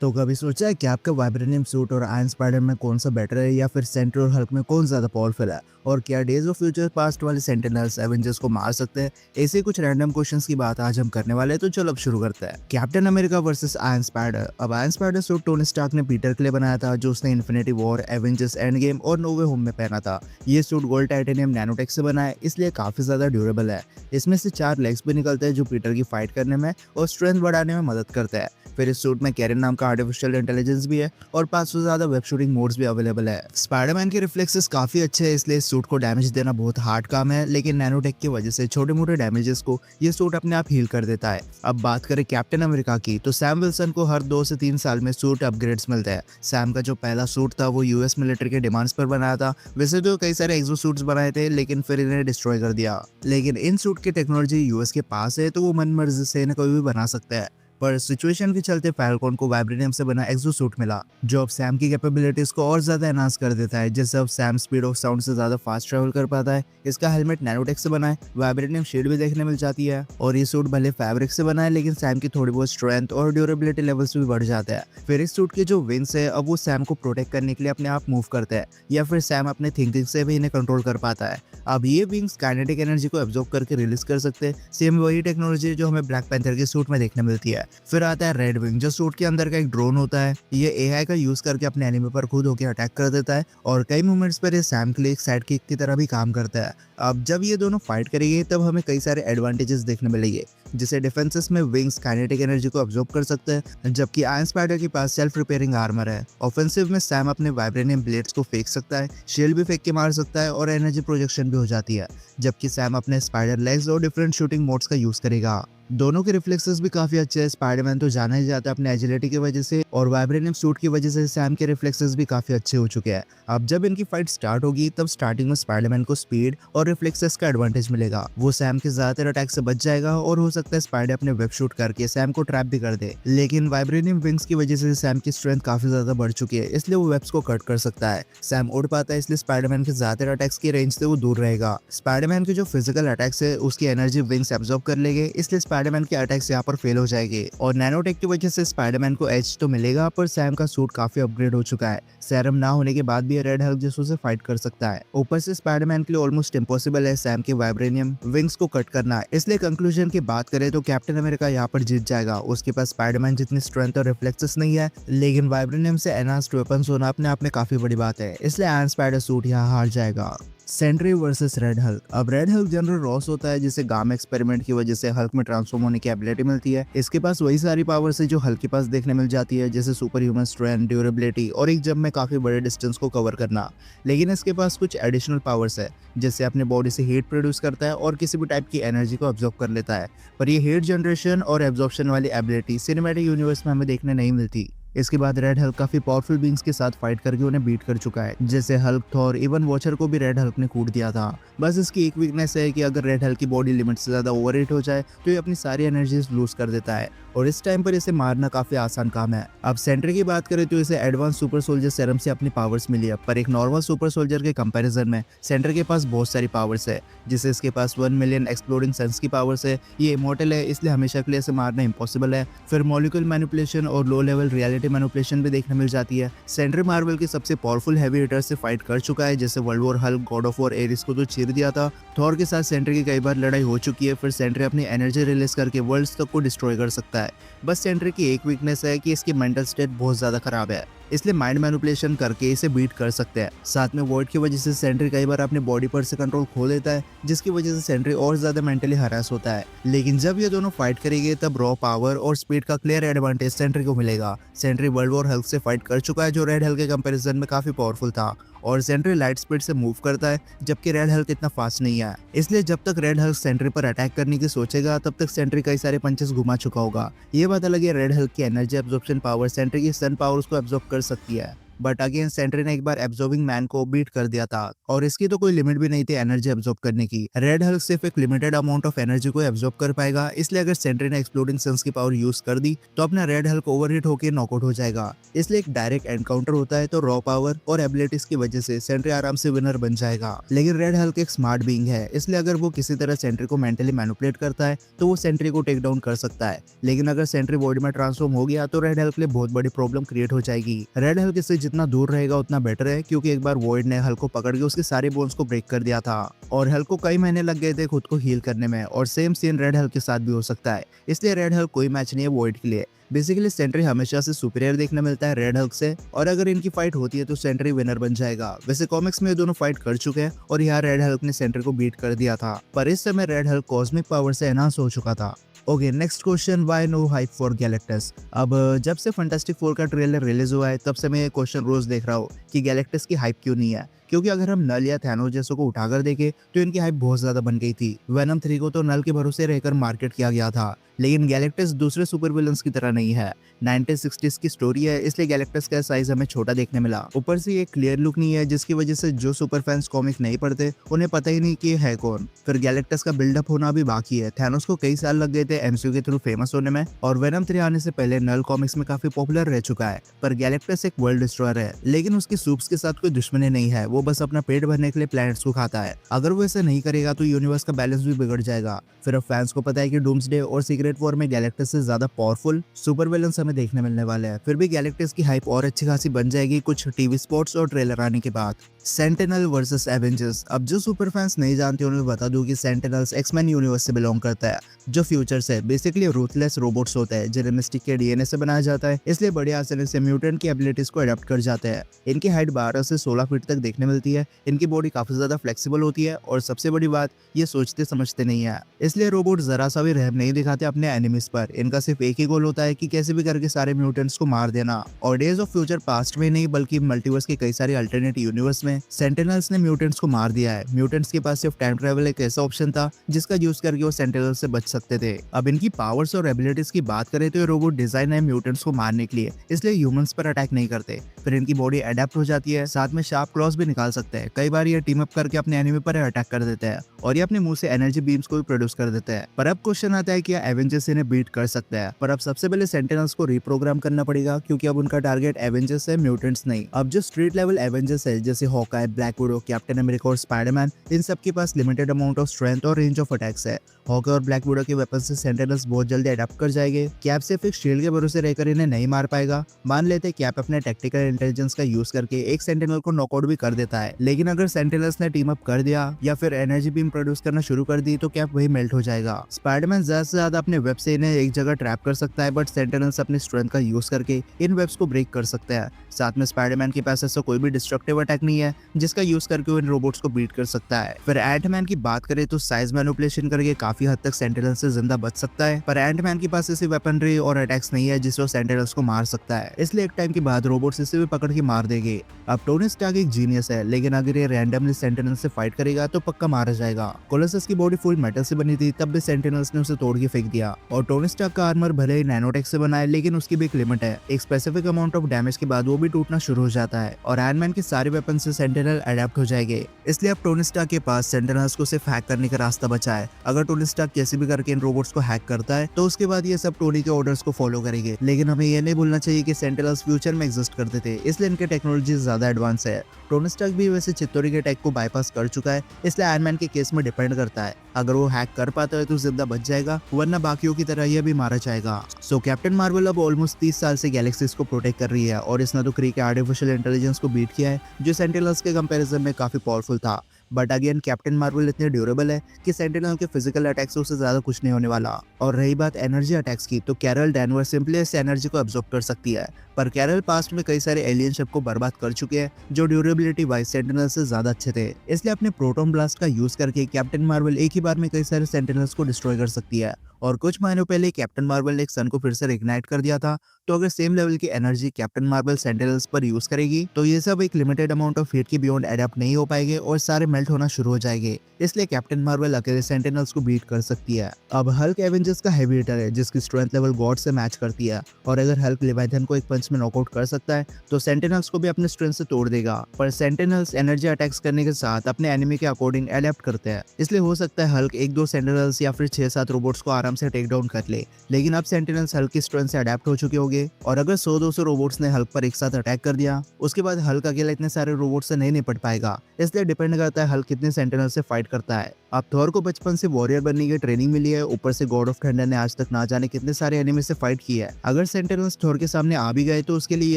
तो कभी सोचा है कि आपका वाइब्रेनियम सूट और आयरन स्पाइडर में कौन सा बेटर है, या फिर सेंट्रल और हल्क में कौन ज्यादा पावरफुल है? और क्या डेज ऑफ फ्यूचर पास्ट वाले सेंटिनल्स एवेंजर्स को मार सकते हैं? ऐसे कुछ रैंडम क्वेश्चंस की बात आज हम करने वाले हैं, तो चलो अब शुरू करते हैं। Captain America versus Iron Spider. अब Iron Spider suit Tony Stark ने पीटर के लिए बनाया था, जो उसने Infinity War, Avengers Endgame और नो वे होम में पहना था। ये सूट गोल्ड टाइटेनियम नैनोटेक से बना है, इसलिए काफी ज्यादा ड्यूरेबल है। इसमें से 4 लेग्स भी निकलते हैं, जो पीटर की फाइट करने में और स्ट्रेंथ बढ़ाने में मदद करते हैं। फिर इस सूट में कैरन नाम का आर्टिफिशियल इंटेलिजेंस भी है और 500 से ज्यादा वेब शूटिंग मोड्स भी अवेलेबल है। स्पाइडरमैन के रिफ्लेक्सेस काफी अच्छे हैं, इसलिए इस सूट को डैमेज देना बहुत हार्ड काम है, लेकिन नैनोटेक की वजह से छोटे मोटे डैमेजेस को ये सूट अपने आप हील कर देता है। अब बात करें कैप्टन अमेरिका की, तो सैम विल्सन को हर 2 से 3 साल में सूट अपग्रेड्स मिलते हैं। सैम का जो पहला सूट था वो यूएस मिलिट्री के डिमांड्स पर बनाया था। वैसे तो कई सारे एक्सो सूट्स बनाए थे, लेकिन फिर इन्हें डिस्ट्रॉय कर दिया। लेकिन इन सूट की टेक्नोलॉजी यूएस के पास है, तो वो मन मर्जी से इन्हें कभी भी बना सकते हैं। पर सिचुएशन के चलते फैल्कॉन को वाइब्रेनियम से बना एक्सो सूट मिला, जो अब सैम की कैपेबिलिटीज को और ज्यादा एनहांस कर देता है। जैसे अब सैम स्पीड ऑफ साउंड से ज्यादा फास्ट ट्रेवल कर पाता है। इसका हेलमेट नैनोटेक से बना है, वाइब्रेनियम शील्ड भी देखने मिल जाती है, और ये सूट भले फैब्रिक से बना है, लेकिन सैम की थोड़ी बहुत स्ट्रेंथ और ड्यूरेबिलिटी लेवल्स भी बढ़ जाते हैं। फिर इस सूट के जो विंग्स है, अब वो सैम को प्रोटेक्ट करने के लिए अपने आप मूव करते हैं, या फिर सैम अपने थिंकिंग से भी इन्हें कंट्रोल कर पाता है। अब ये विंग्स काइनेटिक एनर्जी को एब्जॉर्ब करके रिलीज कर सकते हैं। सेम वही टेक्नोलॉजी जो हमें ब्लैक पैंथर के सूट में देखने मिलती है। फिर आता है रेड विंग, जो सूट के अंदर का एक ड्रोन होता है। ये एआई का यूज करके अपने एनिमी पर खुद होकर अटैक कर देता है, और कई मोमेंट्स पर ये सैम के लिए एक साइड किक की तरह भी काम करता है। अब जब ये दोनों फाइट करेंगे, तब हमें कई सारे एडवांटेजेस देखने मिलेंगे। जिसे डिफेंसेस में विंग्स काइनेटिक एनर्जी को अब्जॉर्ब कर सकते हैं, जबकि आयरन स्पाइडर के पास सेल्फ रिपेयरिंग आर्मर है। ऑफेंसिव में सैम अपने वाइब्रेनियम ब्लेड्स को फेंक सकता है, शील्ड भी फेंक के मार सकता है, और एनर्जी प्रोजेक्शन भी हो जाती है। जबकि सैम अपने स्पाइडर लेग्स और डिफरेंट शूटिंग मोड्स का यूज करेगा। दोनों के रिफ्लेक्सेस भी काफी अच्छे हैं। स्पाइडरमैन तो जाना ही जाता है अपने एजिलिटी की वजह से, और वाइब्रेनियम सूट की वजह से सैम के रिफ्लेक्सेस भी काफी अच्छे हो चुके हैं। अब जब इनकी फाइट स्टार्ट होगी, तब स्टार्टिंग में स्पाइडरमैन को स्पीड और रिफ्लेक्सेस का एडवांटेज मिलेगा। वो सैम के ज्यादातर अटैक से बच जाएगा, और हो सकता है स्पाइडर अपने वेब शूट करके सैम को ट्रैप भी कर दे। लेकिन वाइब्रेनियम विंग्स की वजह से सैम की स्ट्रेंथ काफी ज्यादा बढ़ चुकी है, इसलिए वो वेब्स को कट कर सकता है। सैम उड़ पाता है, इसलिए स्पाइडरमैन के ज्यादातर अटैक्स की रेंज से वो दूर रहेगा। स्पाइडरमैन के जो फिजिकल अटैक्स है, उसकी एनर्जी विंग्स एब्जॉर्ब कर लेंगे, इसलिए स्पाइडरमैन के अटैक्स यहाँ पर फेल हो जाएगी। और नैनोटेक की वजह से स्पाइडरमैन को एज तो मिलेगा, पर सैम का सूट काफी अपग्रेड हो चुका है। सेरम ना होने के बाद भी ये रेड हल्क जैसों से फाइट कर सकता है। ऊपर से स्पाइडरमैन के लिए ऑलमोस्ट इम्पॉसिबल है सैम के वाइब्रेनियम विंग्स को कट करना। इसलिए कंक्लूजन की बात करें तो कैप्टन अमेरिका यहाँ पर जीत जाएगा। उसके पास स्पाइडरमैन जितनी स्ट्रेंथ और रिफ्लेक्सेस नहीं है, लेकिन वाइब्रेनियम से एनहांस्ड वेपन्स होना अपने आप में काफी बड़ी बात है, इसलिए आयरन स्पाइडर सूट यहाँ हार जाएगा। Sentry versus Red Hulk. अब रेड हल्क जनरल रॉस होता है, जिसे गामा एक्सपेरिमेंट की वजह से हल्क में ट्रांसफॉर्म होने की एबिलिटी मिलती है। इसके पास वही सारी पावर्स है जो हल्क के पास देखने मिल जाती है, जैसे सुपर ह्यूमन स्ट्रेंथ, ड्यूरेबिलिटी और एक जंप में काफी बड़े डिस्टेंस को कवर करना। लेकिन इसके पास कुछ एडिशनल पावर्स है, जैसे अपने बॉडी से हीट प्रोड्यूस करता है और किसी भी टाइप की एनर्जी को अब्जॉर्ब कर लेता है। पर ये हीट जनरेशन और एब्जॉर्प्शन वाली एबिलिटी सिनेमैटिक यूनिवर्स में हमें देखने नहीं मिलती। इसके बाद रेड हल्क काफी पावरफुल बींग्स के साथ फाइट करके उन्हें बीट कर चुका है, जैसे हल्क, थॉर, इवन वॉचर को भी रेड हल्क ने कूट दिया था। बस इसकी एक वीकनेस है कि अगर रेड हल्क की बॉडी लिमिट से ज्यादा ओवर हीट हो जाए, तो ये अपनी सारी एनर्जीज लूज कर देता है, और इस टाइम पर इसे मारना काफी आसान काम है। अब सेंट्री की बात करें तो इसे एडवांस सुपर सोल्जर सेरम से अपनी पावर्स मिली है, पर एक नॉर्मल सुपर सोल्जर के कंपैरिजन में सेंट्री के पास बहुत सारी पावर्स है। जैसे इसके पास 1 मिलियन एक्सप्लोडिंग सन्स की पावर्स है, ये इमॉर्टल है, इसलिए हमेशा के लिए इसे मारना इम्पॉसिबल है। फिर मॉलिक्यूल मैनिपुलेशन और लो लेवल रियलिटी मैनिपुलेशन भी देखने मिल जाती है। सेंट्री मार्वल के सबसे पावरफुल हैवी हिटर से फाइट कर चुका है, जैसे World War Hulk, god of war Ares को तो चीर दिया था। थॉर के साथ सेंट्री की कई बार लड़ाई हो चुकी है। फिर सेंट्री अपनी एनर्जी रिलीज करके वर्ल्ड्स तक को डिस्ट्रॉय कर सकता है। बस सेंट्री की एक वीकनेस है कि इसकी मेंटल स्टेट बहुत ज्यादा खराब है, इसलिए माइंड मैनिपुलेशन करके इसे बीट कर सकते हैं। साथ में वॉइड की वजह से सेंट्री कई बार अपने बॉडी पर से कंट्रोल खो देता है, जिसकी वजह से सेंट्री और ज्यादा मेंटली हरास होता है। लेकिन जब ये दोनों फाइट करेंगे, तब रॉ पावर और स्पीड का क्लियर एडवांटेज सेंट्री को मिलेगा। सेंट्री वर्ल्ड वॉर हल्क से फाइट कर चुका है, जो रेड हल्क के कंपैरिजन में काफी पावरफुल था, और सेंट्री लाइट स्पीड से मूव करता है, जबकि रेड हल्क इतना फास्ट नहीं है। इसलिए जब तक रेड हल्क सेंट्री पर अटैक करने की सोचेगा, तब तक सेंट्री कई सारे पंचेस घुमा चुका होगा। ये बात अलग है, रेड हल्क की एनर्जी एब्जॉर्प्शन पावर सेंट्री की सन पावर उसको एब्जॉर्ब कर सकती है। बट अगेन सेंट्री ने एक बार एब्जॉर्बिंग मैन को बीट कर दिया था और इसकी तो कोई लिमिट भी नहीं थी एनर्जी एब्जॉर्ब करने की। रेड हल्क सिर्फ एक लिमिटेड अमाउंट ऑफ एनर्जी को एब्जॉर्ब कर पाएगा, इसलिए अगर सेंट्री ने एक्सप्लोडिंग सन्स की पावर यूज कर दी तो अपना रेड हल्क ओवरहीट होकर नॉकआउट हो जाएगा। इसलिए एक डायरेक्ट एनकाउंटर होता है तो रॉ पावर और एबिलिटीज की वजह से सेंट्री आराम से विनर बन जाएगा। लेकिन रेड हल्क एक स्मार्ट बीइंग है, इसलिए अगर वो किसी तरह सेंट्री को मेंटली मैनिपुलेट करता है तो वो सेंट्री को टेक डाउन कर सकता है। लेकिन अगर सेंट्री बॉडी में ट्रांसफॉर्म हो गया तो रेड हल्क के लिए बहुत बड़ी प्रॉब्लम क्रिएट हो जाएगी। रेड हल्क इससे जितना दूर रहेगा उतना बेटर है, क्योंकि एक बार वॉइड ने हल्क को पकड़ के उसके सारे बोन्स को ब्रेक कर दिया था और हल्क को कई महीने लग गए थे खुद को हील करने में। और सेम सीन रेड हल्क के साथ भी हो सकता है, इसलिए रेड हल्क कोई मैच नहीं है वॉइड के लिए। बेसिकली सेंट्री हमेशा से सुपीरियर देखने मिलता है रेड हल्क से, और अगर इनकी फाइट होती है तो सेंट्री विनर बन जाएगा। वैसे कॉमिक्स में ये दोनों फाइट कर चुके हैं और यहाँ रेड हल्क ने सेंट्री को बीट कर दिया था, पर इस समय रेड हल्क कॉस्मिक पावर से एनहांस हो चुका था। Okay, next question, why no hype for Galactus. अब जब से फैंटास्टिक फोर का ट्रेलर रिलीज हुआ है तब से मैं ये क्वेश्चन रोज देख रहा हूँ कि गैलेक्टस की हाइप क्यों नहीं है, क्योंकि अगर हम नल या थैनोस जैसों को उठाकर देखें तो इनकी हाइप बहुत ज्यादा बन गई थी। वेनम 3 को तो नल के भरोसे रहकर मार्केट किया गया था, लेकिन गैलेक्टस दूसरे सुपर विलन्स की तरह नहीं है। 1960s की स्टोरी है, इसलिए गैलेक्टस का साइज हमें छोटा देखने मिला। ऊपर से ये क्लियर लुक नहीं है, जिसकी वजह से जो सुपर फैंस कॉमिक नहीं पढ़ते उन्हें पता ही नहीं कि है कौन। फिर गैलेक्टस का बिल्डअप होना भी बाकी है। थैनोस को कई साल लग गए थे एमसीयू के थ्रू फेमस होने में, और वेनम 3 आने से पहले नल कॉमिक्स में काफी पॉपुलर रह चुका है। पर गैलेक्टस एक वर्ल्ड डिस्ट्रॉयर है, लेकिन उसकी सूप्स के साथ कोई दुश्मनी नहीं है, वो बस अपना पेट भरने के लिए प्लैनेट्स को खाता है। अगर वो ऐसा नहीं करेगा तो यूनिवर्स का बैलेंस भी बिगड़ जाएगा। फिर अब फैंस को पता है कि डूम्सडे और सीक्रेट वॉर में गैलेक्टस से ज्यादा पावरफुल सुपर विलन्स हमें देखने मिलने वाले हैं। फिर भी गैलेक्टस की हाइप और अच्छी खासी बन जाएगी कुछ टीवी स्पॉट्स और ट्रेलर आने के बाद। Sentinel versus Avengers. अब जो सुपर फैंस नहीं जानते उन्हें बता दूं कि सेंटिनल्स एक्समैन यूनिवर्स से बिलोंग करता है, जो फ्यूचर से बेसिकली रूथलेस रोबोट्स होते हैं जिन्हें मिस्टिक के डीएनए से बनाया जाता है, इसलिए बड़ी आसानी से म्यूटेंट की एबिलिटीज को अडॉप्ट कर जाते हैं। इनकी हाइट 12 से 16 फीट तक देखने मिलती है। इनकी बॉडी काफी ज्यादा फ्लेक्सिबल होती है और सबसे बड़ी बात, ये सोचते समझते नहीं है, इसलिए रोबोट जरा सा भी रहम नहीं दिखाते अपने एनिमीज पर। इनका सिर्फ एक ही गोल होता है कि कैसे भी करके सारे म्यूटेंट्स को मार देना। और डेज ऑफ फ्यूचर पास्ट में नहीं बल्कि मल्टीवर्स के कई सारे अल्टरनेट यूनिवर्स में सेंटिनल्स ने म्यूटेंट्स को मार दिया है। म्यूटेंट्स के पास सिर्फ टाइम ट्रेवल एक ऐसा ऑप्शन था जिसका यूज करके वो सेंटिनल से बच सकते थे। अब इनकी पावर्स और एबिलिटीज की बात करें तो ये रोबोट डिजाइन है म्यूटेंट्स को मारने के लिए, इसलिए ह्यूमंस पर अटैक नहीं करते। फिर इनकी बॉडी अडेप्ट हो जाती है, साथ में शार्प क्लॉज भी निकाल सकते हैं। कई बार ये टीम अप करके अपने एनिमी पर अटैक कर देते हैं और ये अपने मुंह से एनर्जी बीम्स को भी प्रोड्यूस कर देते हैं। पर अब क्वेश्चन आता है कि एवेंजर्स इन्हें बीट कर सकते हैं, पर अब सबसे पहले सेंटिनल्स को रिप्रोग्राम करना पड़ेगा, क्योंकि अब उनका टारगेट एवेंजर्स है, म्यूटेंट्स नहीं। अब जो स्ट्रीट लेवल एवेंजर्स है जैसे Hawkeye, black window, captain America और स्पाइडरमैन, इन सब के पास लिमिटेड अमाउंट ऑफ स्ट्रेंथ और रेंज ऑफ अटैक्स है। हॉकाई और ब्लैक विडो के वेपन से सेंटिनल्स बहुत जल्दी अडॉप्ट कर जाएंगे। कैप सिर्फ एक शील्ड के भरोसे रहकर इन्हें नहीं मार पाएगा। मान लेते कैप अपने टेक्टिकल इंटेलिजेंस का यूज करके एक सेंटिनल को नॉकआउट भी कर देता है, लेकिन अगर सेंटिनल्स ने टीम अप कर दिया या फिर एनर्जी बीम प्रोड्यूस करना शुरू कर दी तो कैप वही मेल्ट हो जाएगा। स्पाइडरमैन ज्यादा से ज्यादा अपने वेब से इन्हें एक जगह ट्रैप कर सकता है, बट सेंटिनल्स अपनी स्ट्रेंथ का यूज करके इन वेब्स को ब्रेक कर सकते हैं। साथ में स्पाइडरमैन के पास ऐसा कोई भी डिस्ट्रक्टिव अटैक नहीं है जिसका यूज करके वो इन रोबोट्स को बीट कर सकता है। फिर एंटमैन की बात करें तो साइज मैनिपुलेशन करके काफी हद तक सेंटिनल से जिंदा बच सकता है, पर एंटमैन के पास ऐसी वेपनरी और अटैक्स नहीं है जिससे वो सेंटिनल्स को मार सकता है, इसलिए एक टाइम के बाद रोबोट्स इसे भी पकड़ के मार देंगे। अब टोनी स्टार्क एक जीनियस है, लेकिन अगर ये रैंडमली सेंटिनल से फाइट करेगा तो पक्का मारा जाएगा। कोलोसस की बॉडी फुल मेटल से बनी थी, तब भी सेंटिनल्स ने उसे तोड़ के फेंक दिया। और टोनी स्टार्क का आर्मर भले ही नैनोटेक से बना है, लेकिन उसकी भी एक लिमिट है। एक स्पेसिफिक अमाउंट ऑफ डैमेज के बाद वो भी टूटना शुरू हो जाता है, और आयरन मैन के सारे वेपन से सेंटिनल अडैप्ट हो जाएंगे। इसलिए अब टोनी स्टार्क के पास सेंटिनल्स को सिर्फ हैक करने का रास्ता बचा है। अगर टोनी स्टार्क कैसे भी करके इन रोबोट्स को हैक करता है तो उसके बाद ये सब टोनी के ऑर्डर्स को फॉलो करेंगे। लेकिन हमें ये नहीं भूलना चाहिए कि सेंटिनल्स फ्यूचर में एग्जिस्ट करते थे, इसलिए इनके टेक्नोलॉजी ज्यादा एडवांस है। टोनी स्टार्क भी वैसे चित्तौरी के अटैक को बाईपास कर चुका है, इसलिए आयरन मैन के केस में डिपेंड करता है। अगर वो हैक कर पाता है तो जिंदा बच जाएगा, वरना बाकियों की तरह यह भी मारा जाएगा। सो कैप्टन मार्वल अब ऑलमोस्ट 30 साल से गैलेक्सीज को प्रोटेक्ट कर रही है, और इसने तो क्री के आर्टिफिशियल इंटेलिजेंस को बीट किया है, जो सेंटिनल्स के कंपैरिजन में काफी पावरफुल था। बट अगेन कैप्टन मार्वल इतने ड्यूरेबल है कि सेंटिनल के फिजिकल अटैक से उसे ज्यादा कुछ नहीं होने वाला। और रही बात एनर्जी अटैक्स की, तो कैरल डैनवर सिंपली इस एनर्जी को एब्जॉर्ब कर सकती है, पर कैरल पास्ट में कई सारे एलियन शिप को बर्बाद कर चुके हैं जो ड्यूरेबिलिटी वाइज सेंटिनल से ज्यादा अच्छे थे। इसलिए अपने प्रोटॉन ब्लास्ट का यूज करके कैप्टन मार्वल एक ही बार में कई सारे सेंटिनल्स को डिस्ट्रॉय कर सकती है। और कुछ महीनों पहले कैप्टन मार्वल ने एक सन को फिर से इग्नाइट कर दिया था। तो अगर सेम लेवल की एनर्जी कैप्टन मार्वल सेंटिनल्स पर यूज करेगी तो ये सब एक लिमिटेड अमाउंट ऑफ हीट के बियॉन्ड एडेप्ट नहीं हो पाएंगे और सारे मेल्ट होना शुरू हो जाएंगे। इसलिए कैप्टन मार्वल अकेले सेंटिनल्स को बीट कर सकती है। अब हल्क एवेंजर्स का हेवी हिटर है जिसकी स्ट्रेंथ लेवल गॉड से मैच करती है, और अगर हल्क लेवाइथन को एक पंच में नॉकआउट कर सकता है तो सेंटिनल्स को भी अपने स्ट्रेंथ से तोड़ देगा। पर सेंटिनल्स एनर्जी अटैक्स करने के साथ अपने एनिमी के अकॉर्डिंग एडेप्ट करते हैं, इसलिए हो सकता है हल्क एक दो सेंटिनल्स या फिर 6-7 रोबोट्स को आराम से टेक डाउन कर ले। लेकिन अब सेंटिनल्स हल्क की स्ट्रेंथ से अडेप्ट हो चुके होंगे, और अगर 100-200 रोबोट्स ने हल्क पर एक साथ अटैक कर दिया उसके बाद हल्क अकेला इतने सारे रोबोट से नहीं निपट पाएगा। इसलिए डिपेंड करता है हल्क कितने सेंटिनल से फाइट करता है। अब थॉर को बचपन से वॉरियर बनने की ट्रेनिंग मिली है, ऊपर से गॉड ऑफ थंडर ने आज तक ना जाने कितने सारे एनिमी से फाइट की है। अगर सेंटिनल्स थॉर के सामने आ भी गए तो उसके लिए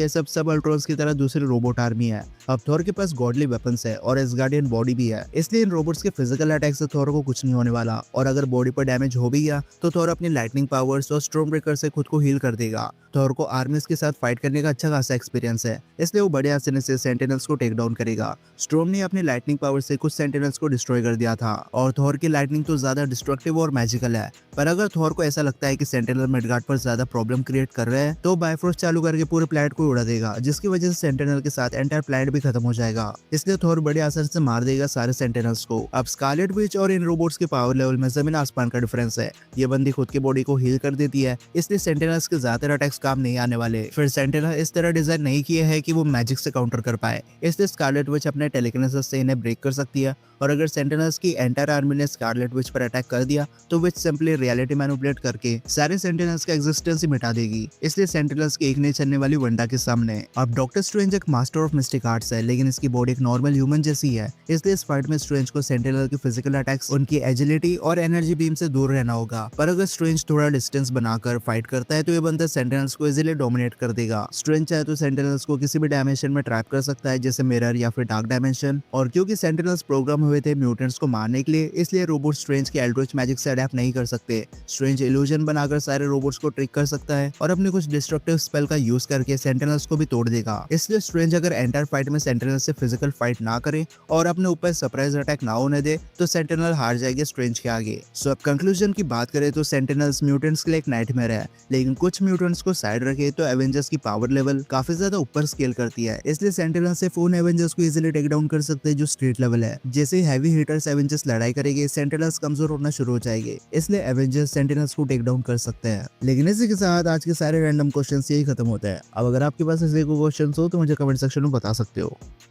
ये सब अल्ट्रॉन्स की तरह दूसरी रोबोट आर्मी है। अब थॉर के पास गॉडली वेपन्स है और एसगार्डियन बॉडी भी है, इसलिए इन रोबोट्स के फिजिकल अटैक से थॉर को कुछ नहीं होने वाला। और अगर बॉडी पर डैमेज हो भी गया तो थॉर अपनी लाइटनिंग पावर्स और स्टॉर्म ब्रेकर से खुद को हील कर देगा। थॉर को आर्मीज के साथ फाइट करने का अच्छा खासा एक्सपीरियंस है, इसलिए वो बड़े आसानी से सेंटिनल्स को टेक डाउन करेगा। स्टॉर्म ने अपनी लाइटनिंग पावर से कुछ सेंटिनल्स को डिस्ट्रॉय कर दिया था, और थॉर की लाइटनिंग तो ज्यादा डिस्ट्रक्टिव और मैजिकल है। पर अगर थॉर को ऐसा लगता है कि सेंटिनल मिडगार्ड पर ज्यादा प्रॉब्लम क्रिएट कर रहे हैं तो बायफ्रोस्ट चालू करके पूरे प्लैनेट को उड़ा देगा, जिसकी वजह से सेंटिनल के साथ एंटायर प्लैनेट भी खत्म हो जाएगा। इसलिए थॉर बड़े आसानी से मार देगा सारे सेंटिनल्स को। अब स्कारलेट विच और इन रोबोट्स के पावर लेवल में जमीन आसमान का डिफरेंस है। ये बंदी खुद की बॉडी को हील कर देती है, इसलिए सेंटिनल्स के ज्यादातर अटैक्स काम नहीं आने वाले। फिर सेंटिनल इस तरह डिजाइन नहीं किए हैं कि वो मैजिक से काउंटर कर पाए, इसलिए स्कारलेट विच अपने टेलीकिनेसिस से इन्हें ब्रेक कर सकती है। और अगर सेंटिनल्स की एंटायर आर्मी ने स्कारलेट विच पर अटैक कर दिया तो विच सिंपली रियलिटी मैनिपुलेट करके सारे सेंटिनल्स का एग्जिस्टेंस ही मिटा देगी। इसलिए सेंटिनल्स की एक नहीं चलने वाली वंडा के सामने। अब डॉक्टर स्ट्रेंज एक मास्टर ऑफ मिस्टिक आर्ट्स है, लेकिन इसकी बॉडी एक नॉर्मल ह्यूमन जैसी है, इसलिए इस फाइट में स्ट्रेंज को सेंटिनल के फिजिकल अटैक्स, उनकी एजिलिटी और एनर्जी बीम से दूर रहना होगा। पर अगर स्ट्रेंज थोड़ा डिस्टेंस बनाकर फाइट करता है तो ये बंदा सेंटिनल्स को इजीली डोमिनेट कर देगा। स्ट्रेंज चाहे तो सेंटिनल्स को किसी भी डायमेंशन में ट्रैप कर सकता है, जैसे मिरर या फिर डार्क डायमेंशन। और क्योंकि सेंटिनल्स प्रोग्राम हुए थे म्यूटेंट्स को मारने के लिए, इसलिए रोबोट स्ट्रेंज के एल्ड्रिच मैजिक से अडैप्ट नहीं कर सकते। स्ट्रेंज इल्यूजन बनाकर सारे रोबोट्स को ट्रिक कर सकता है और अपने कुछ डिस्ट्रक्टिव स्पेल का यूज करके सेंटिनल्स को भी तोड़ देगा। इसलिए स्ट्रेंज अगर एंटायर फाइट में सेंटिनल से फिजिकल फाइट ना करे और अपने ऊपर सरप्राइज अटैक ना होने दे तो सेंटिनल हार जाएगी स्ट्रेंज के आगे। सो अब कंक्लूजन की बात करें तो सेंटिनल्स म्यूटेंट्स के लिए एक नाइटमेयर है, लेकिन कुछ म्यूटेंट्स को साइड रखे तो एवेंजर्स की पावर लेवल काफी ज्यादा ऊपर स्केल करती है। इसलिए सेंटिनल से उन एवेंजर्स को इजीली टेक डाउन कर सकते हैं जो स्ट्रीट लेवल है। जैसे हैवी हिटर्स एवेंजर्स लड़ाई करेंगे सेंटिनल्स कमजोर होना शुरू हो जाएंगे, इसलिए एवेंजर्स सेंटिनल्स को टेक डाउन कर सकते हैं। लेकिन इसी के साथ आज के सारे रैंडम क्वेश्चंस यही खत्म होते हैं। अब अगर आपके पास ऐसे कोई क्वेश्चंस हो तो मुझे कमेंट सेक्शन में बता सकते हो।